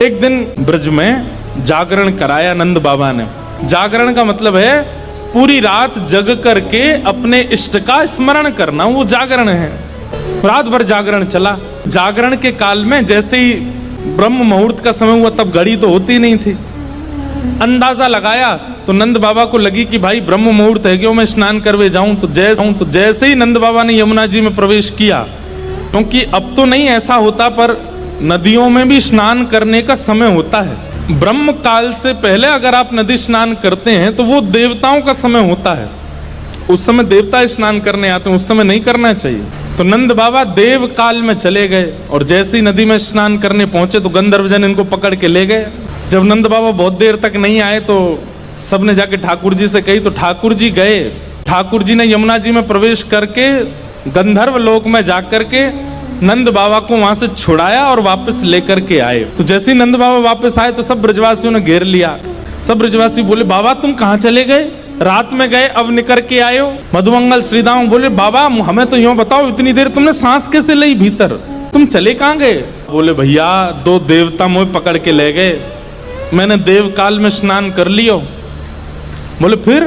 एक दिन ब्रज में जागरण कराया नंद बाबा ने। जागरण का मतलब है पूरी रात जग करके अपने इष्ट का स्मरण करना, वो जागरण है। रात भर जागरण चला। जागरण के काल में जैसे ही ब्रह्म मुहूर्त का समय हुआ, तब घड़ी तो होती नहीं थी। अंदाजा लगाया तो नंद बाबा को लगी कि भाई ब्रह्म मुहूर्त है, क्यों मैं स्नान करवे जाऊं। तो जैसे ही नंद बाबा ने यमुना जी में प्रवेश किया, क्योंकि अब तो नहीं ऐसा होता, पर नदियों में भी स्नान करने का समय होता है। ब्रह्म काल से पहले अगर आप नदी स्नान करते हैं तो वो देवताओं का समय होता है। उस समय देवता स्नान करने आते हैं, उस समय नहीं करना चाहिए। तो नंद बाबा देव काल में चले गए और जैसे ही नदी में स्नान करने पहुंचे तो गंधर्वजन इनको पकड़ के ले गए। जब नंद बाबा बहुत देर तक नहीं आए तो सबने जाके ठाकुर जी से कही, तो ठाकुर जी गए। ठाकुर जी ने यमुना जी में प्रवेश करके गंधर्व लोक में जाकर के नंद बाबा को वहां से छुड़ाया और वापस लेकर के आए। तो जैसे ही नंद बाबा वापस आए तो सब ब्रजवासियों ने घेर लिया। सब ब्रजवासी बोले, बाबा तुम कहाँ चले गए? रात में गए, अब निकल के आए हो। मधुमंगल श्रीदाम बोले, बाबा हमें तो यूं बताओ, इतनी देर तुमने सांस कैसे ली भीतर? तुम चले कहाँ गए? बोले, भैया दो देवता मुझे पकड़ के ले गए, मैंने देव काल में स्नान कर लियो। बोले फिर?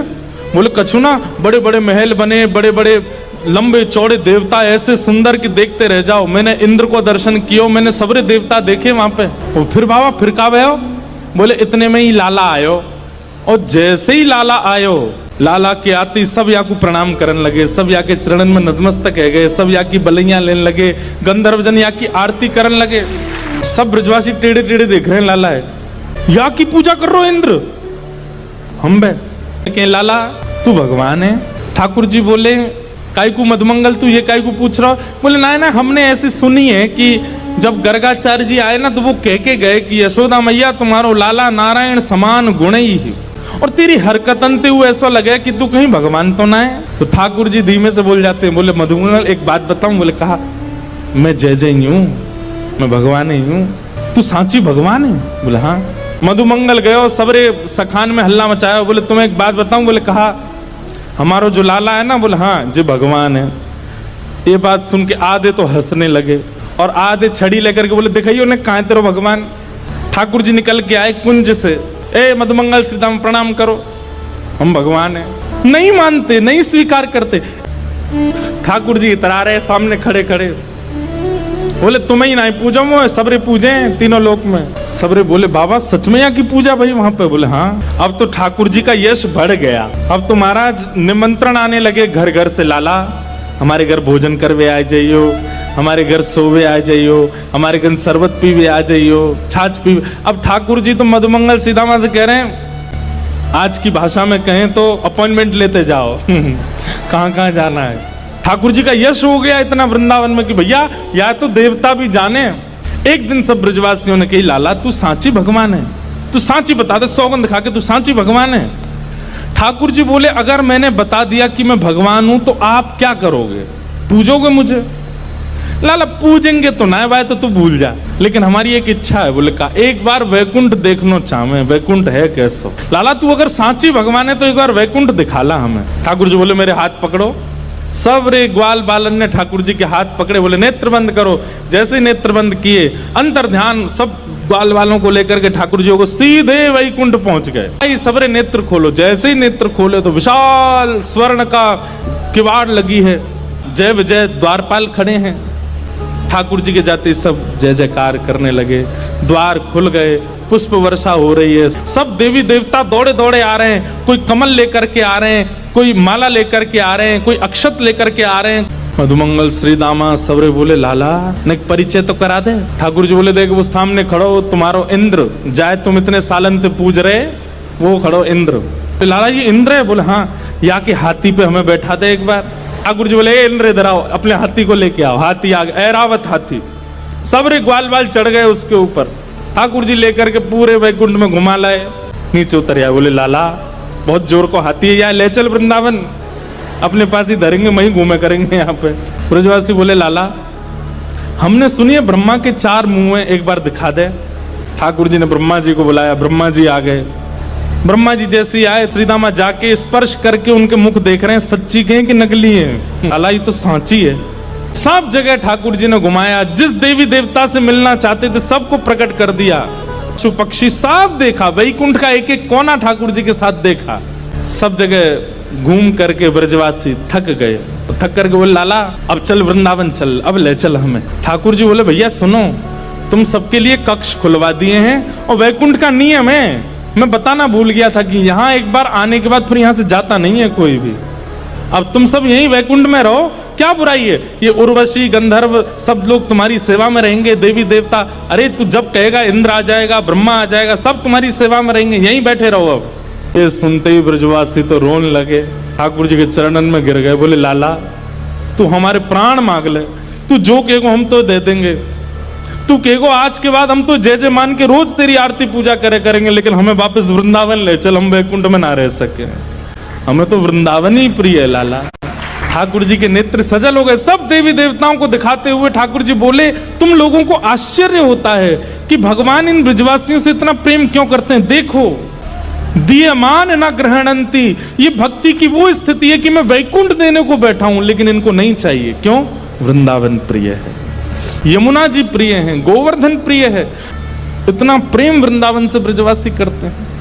बोले कछु ना, बड़े बड़े महल बने, बड़े बड़े लंबे चौड़े देवता ऐसे सुंदर कि देखते रह जाओ। मैंने इंद्र को दर्शन किया, मैंने सबरे देवता देखे वहां पे। और फिर बाबा फिर कब आयो? बोले इतने में ही लाला आयो। और जैसे ही लाला आयो, लाला के आते सब या को प्रणाम करने लगे, सब या के चरणन में नतमस्तक है गए, सब या की बलैया लेने लगे, गंधर्वजन या की आरती करने लगे। सब ब्रजवासी टेढ़े टेढ़े देख रहे हैं, लाला है या की पूजा कर रहे हो इंद्र। हम बे लाला तू भगवान है। ठाकुर जी बोले, काय को मधुमंगल तू ये काय को पूछ रहा? बोले ना हमने ऐसी सुनी है कि जब गर्गाचार्य जी आए ना तो वो कह के गए कि यशोदा मैया तुम्हारो लाला नारायण समान गुण ही, और तेरी हरकतन ते वो ऐसा लगे कि तू कहीं भगवान तो ना है। तो ठाकुर जी धीमे से बोल जाते हैं, बोले मधुमंगल एक बात बताऊं? बोले कहा, मैं जय जय ही हूँ, मैं भगवान ही हूँ। तू सांची भगवान है? बोले हाँ। मधुमंगल गए और सबरे सखान में हल्ला मचाया। बोले तुम्हें एक बात बताऊं? बोले कहा, हमारो जो लाला है ना, बोले हाँ जो भगवान है। ये बात सुन के आधे तो हंसने लगे और आधे छड़ी लेकर के बोले, दिखाइए उन्हें कहाँ तेरो भगवान। ठाकुर जी निकल के आए कुंज से, ए मधुमंगल सीताम प्रणाम करो, हम भगवान है। नहीं मानते, नहीं स्वीकार करते। ठाकुर जी इतरा रहे सामने खड़े खड़े। बोले तुम्हें ही नहीं पूजा वो सबरे पूजे तीनों लोक में। सबरे बोले, बाबा सच में यहाँ की पूजा भाई वहां पे? बोले हाँ। अब तो ठाकुर जी का यश बढ़ गया। अब तो महाराज निमंत्रण आने लगे घर घर से, लाला हमारे घर भोजन करवे आ जाइयो, हमारे घर सोवे आ जाइयो, हमारे घर शरबत पीवे आ जाइयो, छाछ पीवे। अब ठाकुर जी तो मधुमंगल सीतामा से कह रहे हैं, आज की भाषा में कहें तो अपॉइंटमेंट लेते जाओ कहाँ कहाँ जाना है। ठाकुर जी का यश हो गया इतना वृंदावन में कि भैया या तो देवता भी जाने। एक दिन सब ब्रजवासियों ने कही, लाला तू सांची भगवान है, तू सांची बता दे, सौगंध खा के तू सांची भगवान है। ठाकुर जी बोले, अगर मैंने बता दिया कि मैं भगवान हूं तो आप क्या करोगे? पूजोगे मुझे? लाला पूजेंगे तो ना भाई, तो तू भूल जा, लेकिन हमारी एक इच्छा है। बोले का, एक बार वैकुंठ देखना चाहे, वैकुंठ है कैसा? लाला तू अगर सांची भगवान है तो एक बार वैकुंठ दिखाला हमें। ठाकुर जी बोले, मेरे हाथ पकड़ो। सब रे ग्वाल बालन ने ठाकुर जी के हाथ पकड़े, बोले नेत्र बंद करो। जैसे नेत्र बंद किए, अंतर ध्यान सब ग्वाल वालों को लेकर के ठाकुर जी को सीधे वैकुंठ पहुंच गए। सबरे नेत्र खोलो। जैसे ही नेत्र खोले तो विशाल स्वर्ण का किवाड़ लगी है, जय विजय द्वारपाल खड़े हैं। ठाकुर जी के जाते सब जय जयकार करने लगे, द्वार खुल गए, पुष्प वर्षा हो रही है, सब देवी देवता दौड़े दौड़े आ रहे हैं। कोई कमल लेकर के आ रहे हैं, कोई माला लेकर के आ रहे हैं, कोई अक्षत लेकर के आ रहे हैं। मधुमंगल श्रीदामा सबरे बोले, लाला ने परिचय तो करा दे। ठाकुर जी बोले, देख वो सामने खड़ो तुम्हारो इंद्र, जाए तुम इतने सालन ते पूज रहे, वो खड़ो इंद्र। तो लाला ये इंद्र है? बोले हाँ। या के हाथी पे हमें बैठा दे एक बार। ठाकुर जी बोले, इंद्र इधर आओ, अपने हाथी को लेके आओ। हाथी आ गया, ऐरावत हाथी। सबरे ग्वाल बाल चढ़ गए उसके ऊपर। ठाकुर जी लेकर के पूरे वैकुंठ में घुमा लाए, नीचे उतर आए। बोले, लाला बहुत जोर को हाथी है, यार ले चल वृंदावन, अपने पास ही धरेंगे, वहीं घूमे करेंगे यहाँ पे। ब्रजवासी बोले, लाला हमने सुनी है ब्रह्मा के 4 मुंह हैं, एक बार दिखा दे। ठाकुर जी ने ब्रह्मा जी को बुलाया, ब्रह्मा जी आ गए। ब्रह्मा जी जैसे ही आए, श्रीदामा जाके स्पर्श करके उनके मुख देख रहे हैं, सच्ची के कि नकली है? लाला ये तो सांची है। सब जगह ठाकुर जी ने घुमाया, जिस देवी देवता से मिलना चाहते थे सबको प्रकट कर दिया। पशु पक्षी सब देखा, वैकुंठ का एक एक कोना ठाकुर जी के साथ देखा। सब जगह घूम करके ब्रजवासी थक गए, थक करके बोले लाला अब चल वृंदावन चल, अब ले चल हमें। ठाकुर जी बोले भैया सुनो, तुम सबके लिए कक्ष खुलवा दिए हैं और वैकुंठ का नियम है, मैं बताना भूल गया था कि यहाँ एक बार आने के बाद फिर यहाँ से जाता नहीं है कोई भी। अब तुम सब यहीं वैकुंठ में रहो, क्या बुराई है? ये उर्वशी गंधर्व सब लोग तुम्हारी सेवा में रहेंगे, देवी देवता, अरे तू जब कहेगा इंद्र आ जाएगा, ब्रह्मा आ जाएगा, सब तुम्हारी सेवा में रहेंगे, यहीं बैठे रहो। अब ये सुनते ही ब्रजवासी तो रोने लगे, ठाकुर जी के चरणन में गिर गए, बोले लाला तू हमारे प्राण मांग ले, तू जो कहेगो हम तो दे देंगे, तू कहेगो आज के बाद हम तो जय जय मान के रोज तेरी आरती पूजा करेंगे, लेकिन हमें वापस वृंदावन ले चल, हम वैकुंठ में ना रह सके, हमें तो वृंदावन ही प्रिय है लाला। ठाकुर जी के नेत्र सजल हो गए, सब देवी देवताओं को दिखाते हुए ठाकुर जी बोले तुम लोगों को आश्चर्य होता है कि भगवान इन ब्रजवासियों से इतना प्रेम क्यों करते हैं, देखो दीयमान न ग्रहणंती, ये भक्ति की वो स्थिति है कि मैं वैकुंठ देने को बैठा हूं लेकिन इनको नहीं चाहिए, क्यों? वृंदावन प्रिय है, यमुना जी प्रिय हैं, गोवर्धन प्रिय है, इतना प्रेम वृंदावन से ब्रजवासी करते हैं।